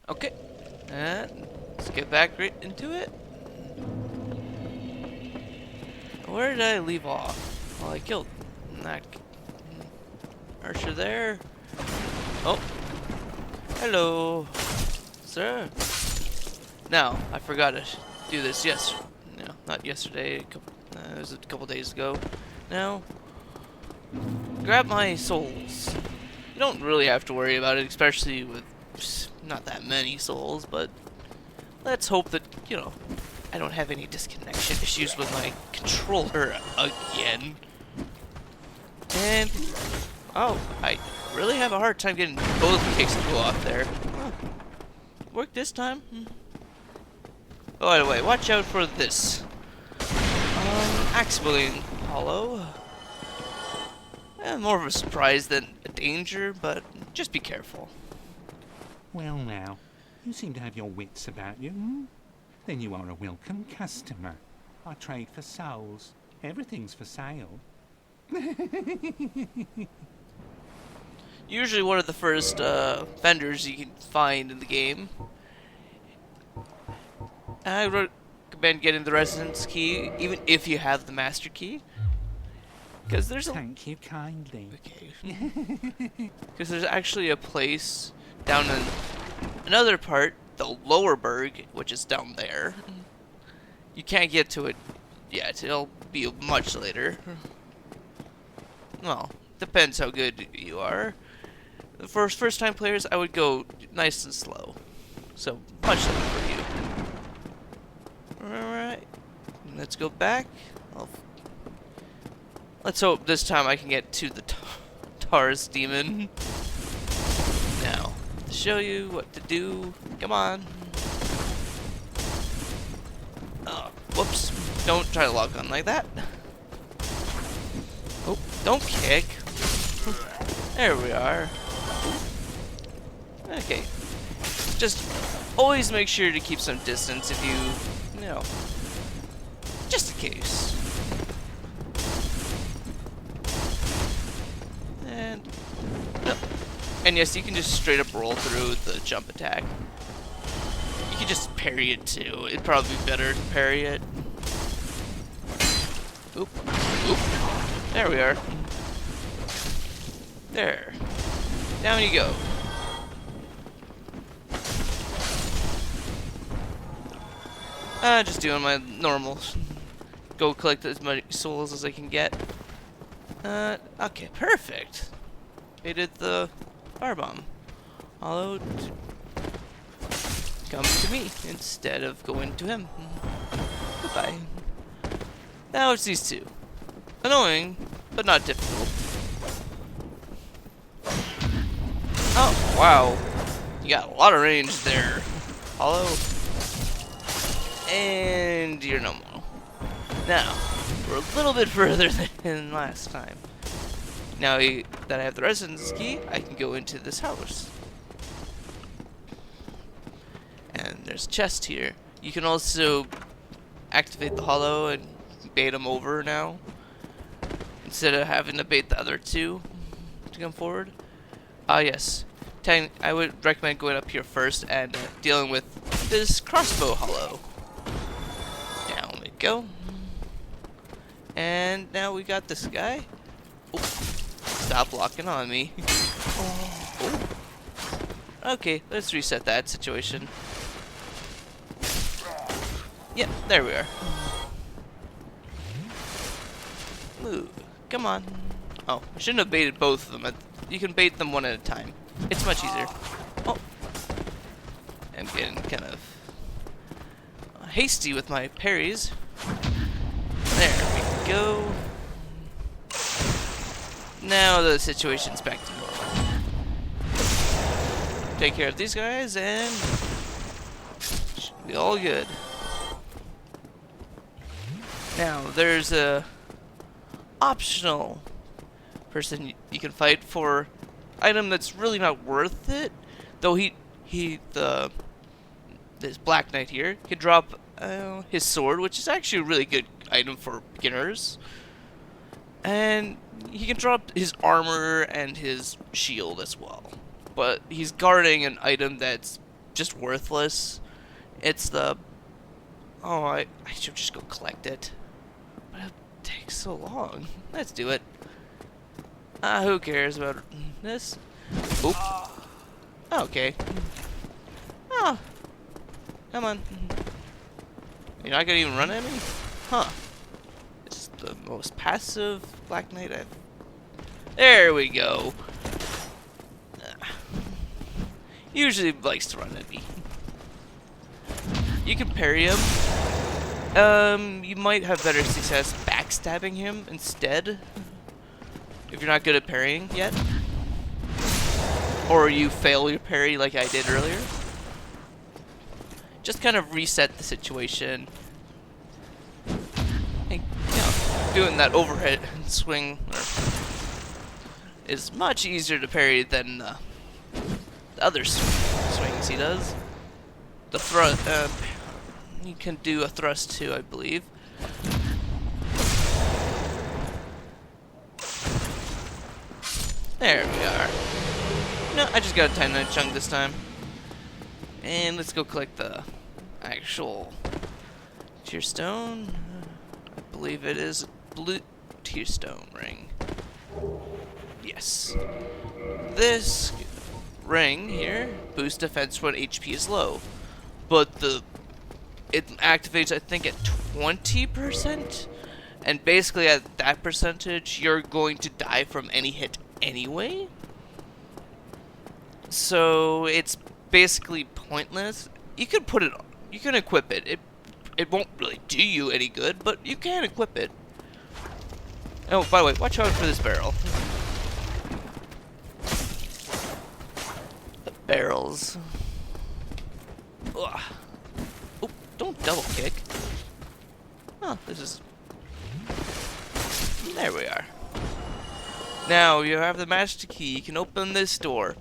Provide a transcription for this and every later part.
Okay, and let's get back right into it. Where did I leave off? Well, I killed that archer there. Oh, hello, sir. Now, I forgot to do this no, not yesterday, it was a couple days ago. Now, grab my souls. You don't really have to worry about it, especially with not that many souls, but let's hope that, I don't have any disconnection issues with my controller again. And, oh, I really have a hard time getting both kicks to go off there. Oh, worked this time. Oh, by the way, watch out for this. Axe wielding hollow. More of a surprise than a danger, but just be careful. Well now, you seem to have your wits about you, hmm? Then you are a welcome customer. I trade for souls. Everything's for sale. Usually one of the first vendors you can find in the game. I recommend getting the residence key, even if you have the master key. Because there's Thank you kindly. Okay. Because there's actually a place down in another part, the lower burg, which is down there. You can't get to it yet. It'll be much later. Well, depends how good you are. For first-time players, I would go nice and slow. So, much slower for you. Alright. Let's go back. Let's hope this time I can get to the Taurus Demon. Now, to show you what to do. Come on. Oh, whoops. Don't try to lock on like that. Oh, don't kick. There we are. Okay. Just always make sure to keep some distance if you know, just in case. And yes, you can just straight up roll through the jump attack. You can just parry it too. It'd probably be better to parry it. Oop. Oop. There we are. There. Down you go. Just doing my normal. Go collect as many souls as I can get. Okay, perfect. They did the firebomb. Although, come to me instead of going to him. Goodbye. Now it's these two. Annoying, but not difficult. Oh, wow. You got a lot of range there. Hollow. And you're no more. Now, we're a little bit further than last time. Now that I have the residence key, I can go into this house. And there's a chest here. You can also activate the hollow and bait them over now, instead of having to bait the other two to come forward. Yes. I would recommend going up here first and dealing with this crossbow hollow. Down we go. And now we got this guy. Oh, stop locking on me. Oh. Okay, let's reset that situation. Yep, there we are. Move. Come on. Oh, I shouldn't have baited both of them. You can bait them one at a time. It's much easier. Oh. I'm getting kind of hasty with my parries. There we go. Now the situation's back to normal. Take care of these guys and should be all good. Now there's a optional person you can fight for item that's really not worth it. Though this Black Knight here can drop his sword, which is actually a really good item for beginners. And he can drop his armor and his shield as well. But he's guarding an item that's just worthless. It's the... Oh, I should just go collect it. But it takes so long. Let's do it. Who cares about this? Oop. Okay. Oh. Come on. You're not gonna even run at me? Huh. It's the most passive Black Knight I've... There we go. Usually likes to run at me. You can parry him. You might have better success backstabbing him instead. If you're not good at parrying yet. Or you fail your parry like I did earlier. Just kind of reset the situation. And, you know, doing that overhead swing is much easier to parry than the other swings he does. The thrust, you can do a thrust too, I believe. There we are. No, I just got a Titanite chunk this time. And let's go collect the actual tear stone. I believe it is a blue tear stone ring. Yes. This ring here boosts defense when HP is low. But it activates, I think, at 20%. And basically at that percentage, you're going to die from any hit anyway. So it's basically pointless. You can put it on. You can equip it. It won't really do you any good, but you can equip it. Oh, by the way, watch out for this barrel. The barrels. Ugh. Oh, don't double kick. Oh, this is... There we are. Now, you have the master key. You can open this door.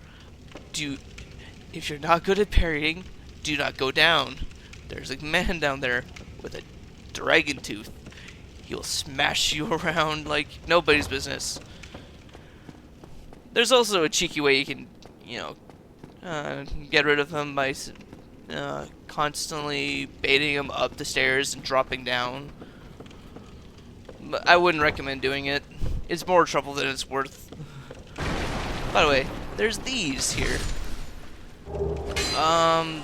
If you're not good at parrying, do not go down. There's a man down there with a dragon tooth. He'll smash you around like nobody's business. There's also a cheeky way you can, you know, get rid of him by constantly baiting him up the stairs and dropping down. But I wouldn't recommend doing it. It's more trouble than it's worth. By the way, there's these here. I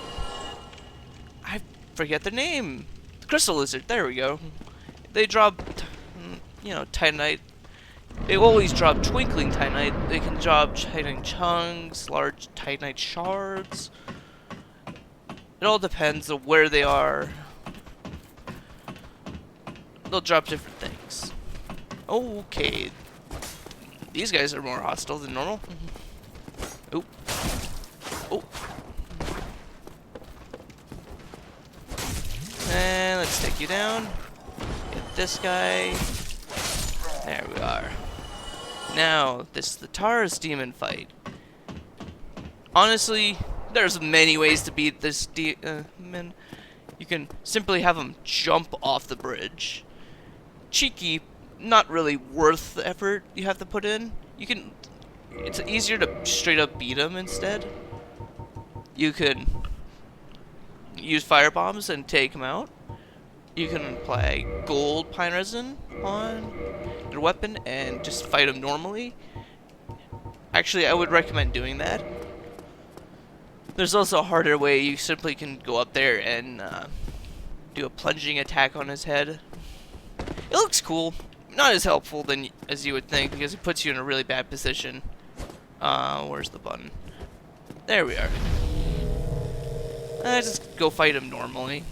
forget the name. The crystal lizard. There we go. They drop, you know, Titanite. They always drop twinkling Titanite. They can drop Titanite chunks, large Titanite shards. It all depends on where they are. They'll drop different things. Okay. These guys are more hostile than normal. Oop. Oh. And let's take you down. Get this guy. There we are. Now, this is the Taurus Demon fight. Honestly, there's many ways to beat this demon. You can simply have him jump off the bridge. Cheeky, not really worth the effort you have to put in. It's easier to straight up beat him instead. You can use fire bombs and take him out. You can apply gold pine resin on your weapon and just fight him normally. Actually, I would recommend doing that. There's also a harder way. You simply can go up there and do a plunging attack on his head. It looks cool. Not as helpful as you would think, because it puts you in a really bad position. Where's the button? There we are. Just go fight him normally.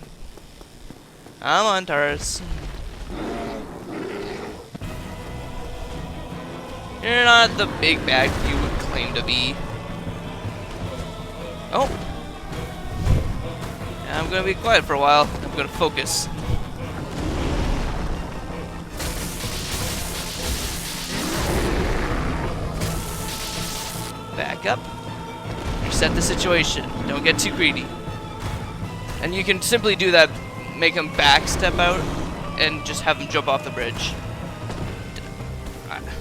I'm on, Taurus. You're not the big bad you would claim to be. Oh. I'm gonna be quiet for a while. I'm gonna focus. Back up. Reset the situation. Don't get too greedy. And you can simply do that, make him back step out, and just have him jump off the bridge.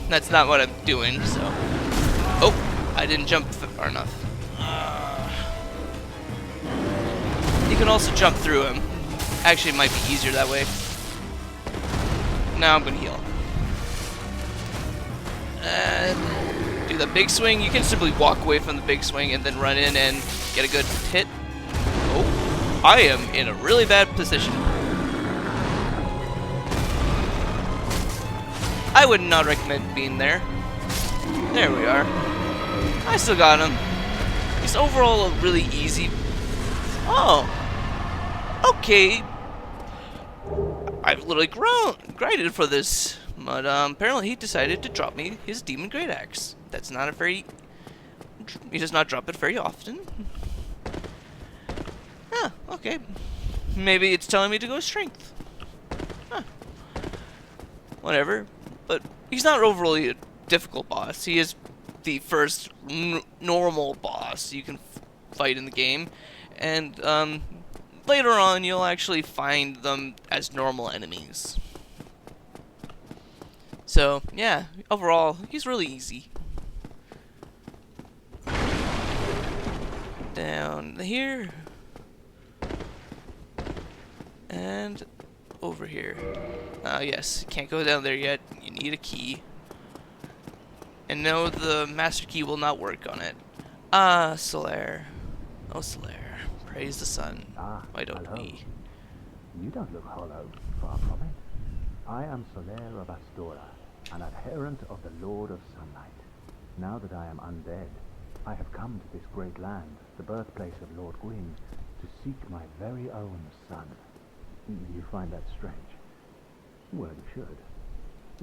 That's not what I'm doing, so... Oh! I didn't jump far enough. you can also jump through him. Actually, it might be easier that way. Now I'm gonna heal. And do the big swing. You can simply walk away from the big swing and then run in and get a good hit. Oh, I am in a really bad position. I would not recommend being there. There we are. I still got him. He's overall a really easy. Oh. Okay. I've literally grinded for this, but apparently he decided to drop me his demon great axe. That's not a very. He does not drop it very often. Huh, okay. Maybe it's telling me to go strength. Huh. Whatever. But he's not overly a difficult boss. He is the first normal boss you can fight in the game. And later on, you'll actually find them as normal enemies. So, yeah, overall, he's really easy. Down here. And over here. Yes, can't go down there yet. You need a key. And no, the master key will not work on it. Ah, Solaire. Oh, Solaire. Praise the sun. Why don't hello. we? You don't look hollow, far from it. I am Solaire of Astora, an adherent of the Lord of Sunlight. Now that I am undead, I have come to this great land, the birthplace of Lord Gwyn, to seek my very own son. You find that strange? Well, you should.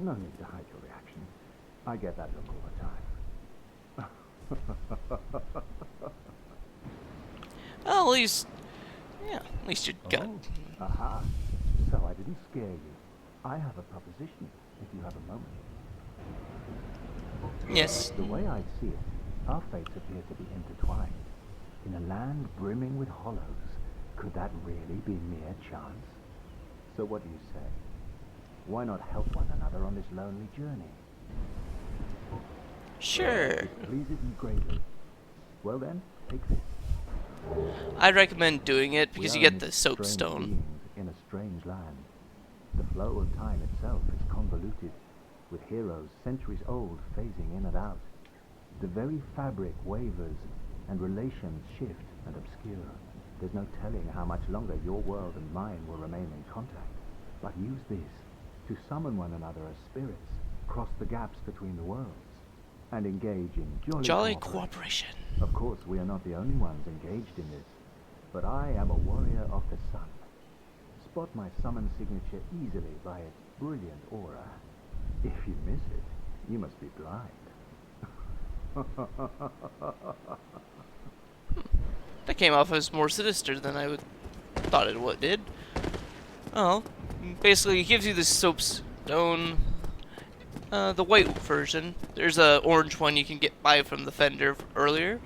No need to hide your reaction. I get that look all the time. Well, at least, yeah, at least you're good. Oh, aha. So I didn't scare you. I have a proposition, if you have a moment. Yes. The way I see it, our fates appear to be intertwined. In a land brimming with hollows, could that really be mere chance? So what do you say? Why not help one another on this lonely journey? Sure. It pleases you greatly. Well then, take this. I'd recommend doing it because We you are get the strange soapstone. beings in a strange land. The flow of time itself is convoluted, with heroes centuries old phasing in and out. The very fabric wavers, and relations shift and obscure. There's no telling how much longer your world and mine will remain in contact. But use this to summon one another as spirits, cross the gaps between the worlds, and engage in jolly cooperation. Of course, we are not the only ones engaged in this, but I am a warrior of the sun. Spot my summon signature easily by its brilliant aura. If you miss it, you must be blind. That came off as more sinister than I thought it did. Oh, basically, it gives you this soapstone. The white version. There's a orange one you can buy from the vendor earlier,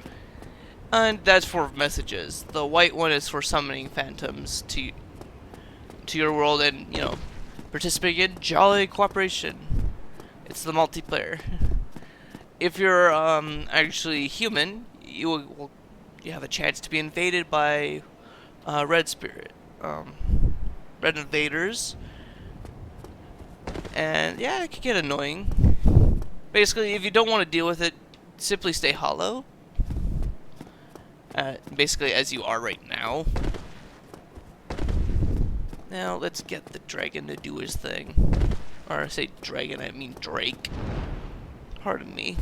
and that's for messages. The white one is for summoning phantoms to your world and, you know, participating in jolly cooperation. It's the multiplayer. If you're actually human, you have a chance to be invaded by red invaders. And yeah, it can get annoying. Basically, if you don't want to deal with it, simply stay hollow. Basically, as you are right now. Now, let's get the dragon to do his thing. Or I say dragon, I mean Drake. Pardon me.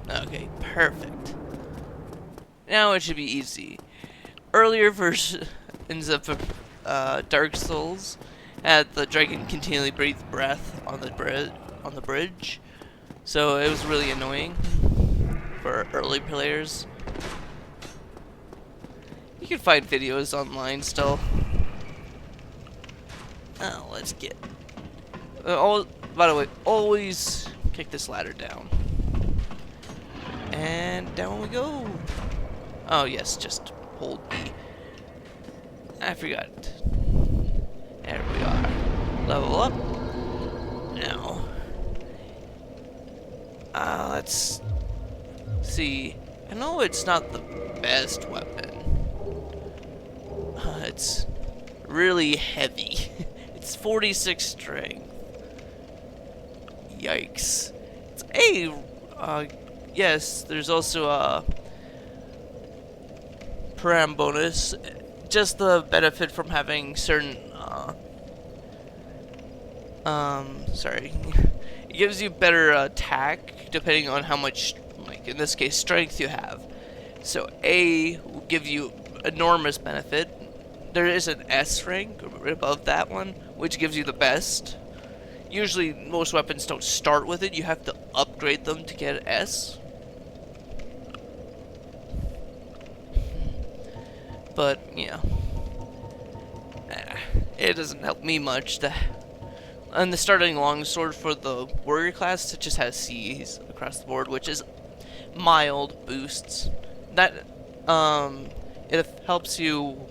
Okay, perfect. Now it should be easy. Earlier versions of Dark Souls had the dragon continually breathe breath on the bridge, so it was really annoying for early players. You can find videos online still. Oh, let's get. By the way, always kick this ladder down, and down we go. Oh yes, just hold B. I forgot. There we are. Level up. Now. Let's See, I know it's not the best weapon. It's really heavy. It's 46 strength. Yikes. It's yes, there's also a param bonus. Just the benefit from having certain, sorry. It gives you better attack depending on how much, like in this case, strength you have. So A will give you enormous benefit. There is an S rank above that one, which gives you the best. Usually, most weapons don't start with it. You have to upgrade them to get an S. But, yeah. It doesn't help me much. And the starting longsword for the warrior class, it just has C's across the board, which is mild boosts. That, it helps you.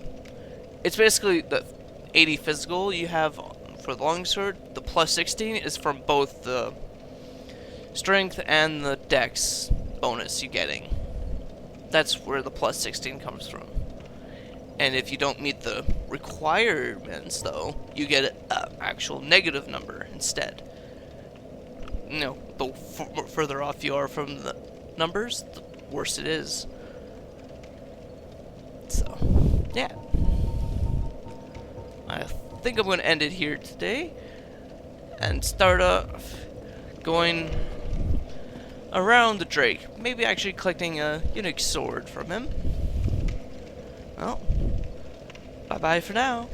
It's basically the 80 physical you have for the longsword. The plus 16 is from both the strength and the dex bonus you're getting. That's where the plus 16 comes from. And if you don't meet the requirements, though, you get an actual negative number instead. You know, the further off you are from the numbers, the worse it is. So, yeah. I think I'm going to end it here today and start going around the Drake. Maybe actually collecting a unique sword from him. Well, bye-bye for now.